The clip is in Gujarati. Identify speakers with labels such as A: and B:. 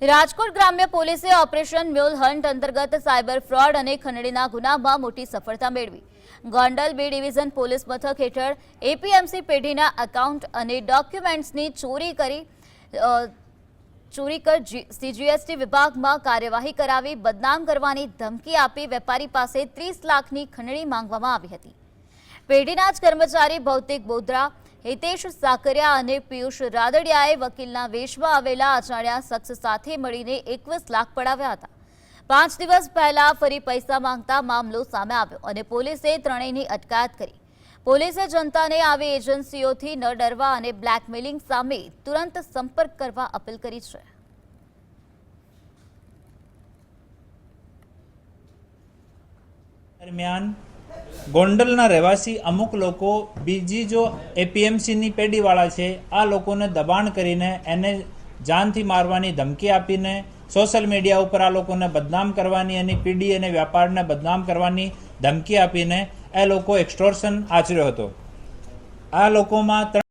A: રાજકોટ ગ્રામ્ય પોલીસે ઓપરેશન મ્યુલ હન્ટ અંતર્ગત સાયબર ફ્રોડ અને ખંડણીના ગુનામાં મોટી સફળતા મેળવી. ગોંડલ બી ડિવિઝન પોલીસ મથક હેઠળ એપીએમસી પેઢીના એકાઉન્ટ અને ડોક્યુમેન્ટ્સની ચોરી કરી સીજીએસટી વિભાગમાં કાર્યવાહી કરાવી બદનામ કરવાની ધમકી આપી વેપારી પાસે 30 લાખની ખંડણી માંગવામાં આવી હતી. પેઢીના જ કર્મચારી ભૌતિક બોદ્રા, હિતેશ સાકરિયા અને પિયુષ રાદડિયાએ વકીલના વેશમાં આવેલા અજાણ્યા શખ્સ સાથે મળીને 21 લાખ પડાવ્યા હતા. 5 દિવસ પહેલા ફરી પૈસા માંગતા મામલો સામે આવ્યો અને પોલીસે ત્રણેયની અટકાયત કરી. પોલીસે જનતાને આવી એજન્સીઓથી ન ડરવા અને બ્લેકમેલિંગ સામે તુરંત સંપર્ક કરવા અપીલ કરી છે.
B: દરમિયાન ગોંડલના રહેવાસી અમુક લોકો બીજી જો એપીએમસીની પેઢીવાળા છે આ લોકોને દબાણ કરીને એને જાનથી મારવાની ધમકી આપીને સોશિયલ મીડિયા ઉપર આ લોકોને બદનામ કરવાની અને પીડી અને વ્યાપારને બદનામ કરવાની ધમકી આપીને એ લોકો એક્સટોર્શન આચર્યો હતો. આ લોકોમાં